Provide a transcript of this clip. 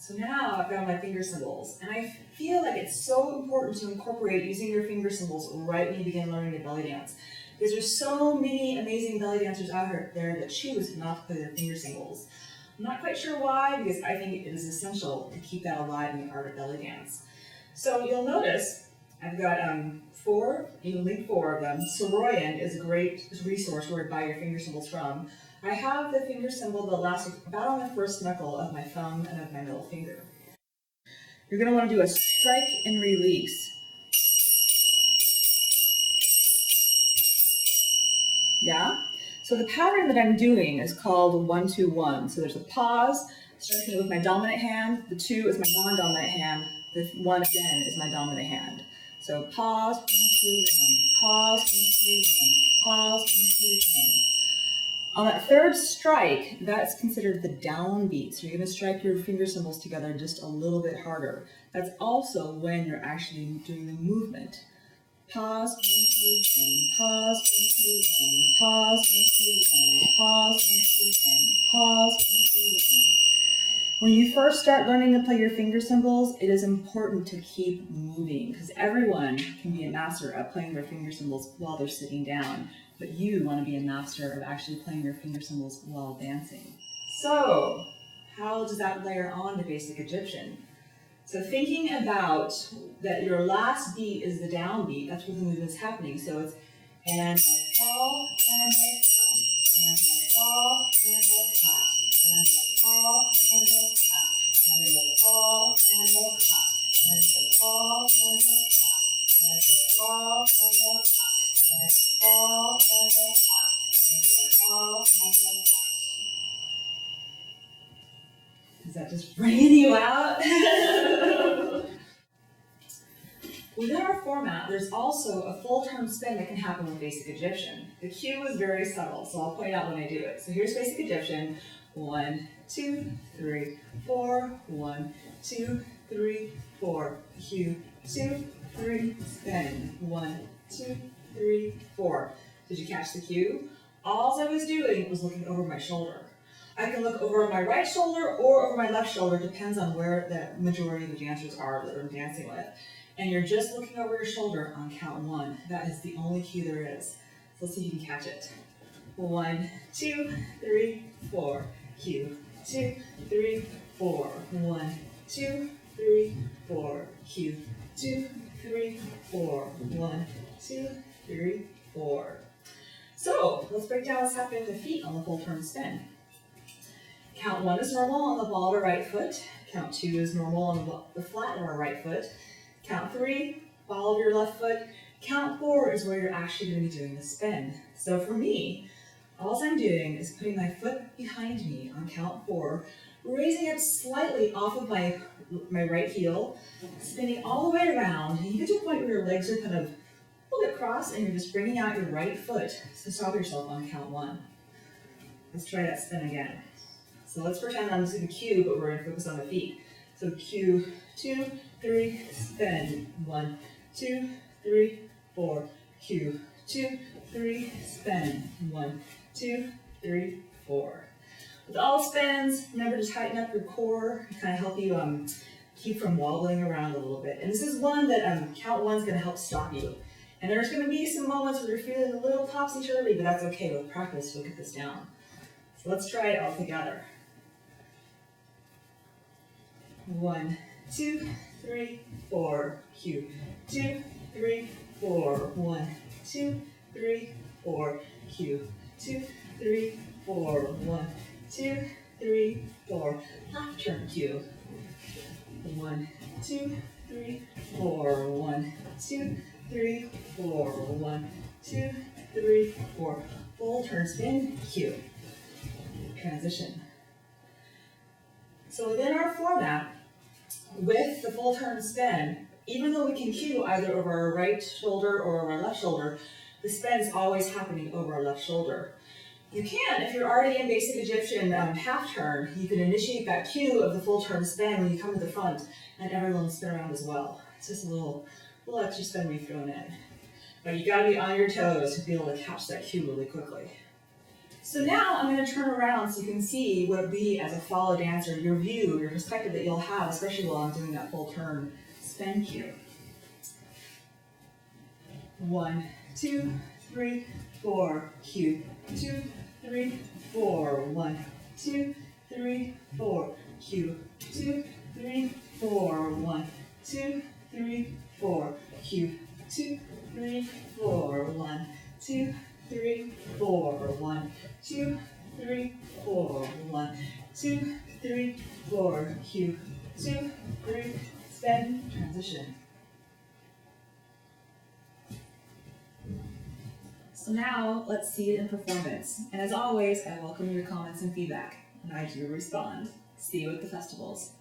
So now I've got my finger cymbals, and I feel like it's so important to incorporate using your finger cymbals right when you begin learning to belly dance. Because there's so many amazing belly dancers out there that choose not to play their finger cymbals. I'm not quite sure why, because I think it is essential to keep that alive in the art of belly dance. So you'll notice I've got four, you can link four of them. Soroyan is a great resource where to buy your finger cymbals from. I have the finger cymbal that lasts about on the first knuckle of my thumb and of my middle finger. You're going to want to do a strike and release. Yeah? So the pattern that I'm doing is called 1-2-1. So there's a pause, striking it with my dominant hand, the 2 is my non-dominant hand, the 1 again is my dominant hand. So pause, 1, 2, 1, pause, 1, 2, 1, pause, 1, 2, 1. On that third strike, that's considered the downbeat. So you're going to strike your finger cymbals together just a little bit harder. That's also when you're actually doing the movement. Pause, 1, 2, 1, pause, 1, 2, 1, pause, 1, 2, 1, pause, 1, 2, 1, pause, 1, 2, 1. When you first start learning to play your finger cymbals, it is important to keep moving because everyone can be a master at playing their finger cymbals while they're sitting down, but you want to be a master of actually playing your finger cymbals while dancing. So, how does that layer on to basic Egyptian? So thinking about that your last beat is the downbeat, that's where the movement's happening. So it's and I fall, and I come, and I fall, and I come, and I fall, and I come, and I fall, and I come, and I fall, and I come, and I fall, and I come, and I fall, and I come, and I fall, and I come. Is that just bringing you out? Within our format, there's also a full turn spin that can happen with basic Egyptian. The cue is very subtle, so I'll point out when I do it. So here's basic Egyptian. 1, 2, 3, 4. 1, 2, 3, 4. Cue, 2, 3, spin. 1, 2, 3, 4. Did you catch the cue? All I was doing was looking over my shoulder. I can look over my right shoulder or over my left shoulder, depends on where the majority of the dancers are that I'm dancing with. And you're just looking over your shoulder on count 1. That is the only cue there is. So let's see if you can catch it. 1, 2, 3, 4. Cue. 2, 3, 4. 1, 2, 3, 4. Cue. 2, 3, 4. 1, 2, 3, 4. So let's break down what's happening with the feet on the full turn spin. Count 1 is normal on the ball of the right foot. Count 2 is normal on the flat of our right foot. Count 3, ball of your left foot. Count 4 is where you're actually going to be doing the spin. So for me, all I'm doing is putting my foot behind me on count 4, raising it slightly off of my right heel, spinning all the way around, and you get to a point where your legs are kind of a little bit crossed, and you're just bringing out your right foot to stop yourself on count 1. Let's try that spin again. So let's pretend I'm just going to cue, but we're going to focus on the feet. So cue, 2, 3, spin. 1, 2, 3, 4. Cue, 2, 3, spin. 1, 2, 3, 4. With all spins, remember to tighten up your core and kind of help you keep from wobbling around a little bit. And this is one that count 1 is going to help stop you. And there's going to be some moments where you're feeling a little topsy-turvy, but that's okay. With practice, we'll get this down. So let's try it all together. 1, 2, 3, 4. Cue. 2, 3, 4. 1, 2, 3, 4. Cue. 2, 3, 4. 1, 2, 3, 4. Half turn cue. 1, 2, 3, 4. 1, 2, 3, 4. 1, 2, 3, 4. Full turn spin cue. Transition. So within our format, with the full turn spin, even though we can cue either over our right shoulder or over our left shoulder, the spin is always happening over our left shoulder. You can, if you're already in basic Egyptian half turn, you can initiate that cue of the full turn spin when you come to the front, and everyone will spin around as well. It's just a little extra spin we've thrown in. But you gotta be on your toes to be able to catch that cue really quickly. So now I'm going to turn around so you can see what it would be as a follow dancer, your view, your perspective that you'll have, especially while I'm doing that full turn spin cue. 1, 2, 3, 4, cue. 2, 3, 4. 1, 2, 3, 4, cue. 2, 3, 4. 1, 2, 3, 4, cue. 2, 3, 4. 1, 2, 3, 4. 1, 2, 3, 4. 1, 2, 3, 4. Cue. 2, 3. Spin. Transition. So now let's see it in performance. And as always, I welcome your comments and feedback, and I do respond. See you at the festivals.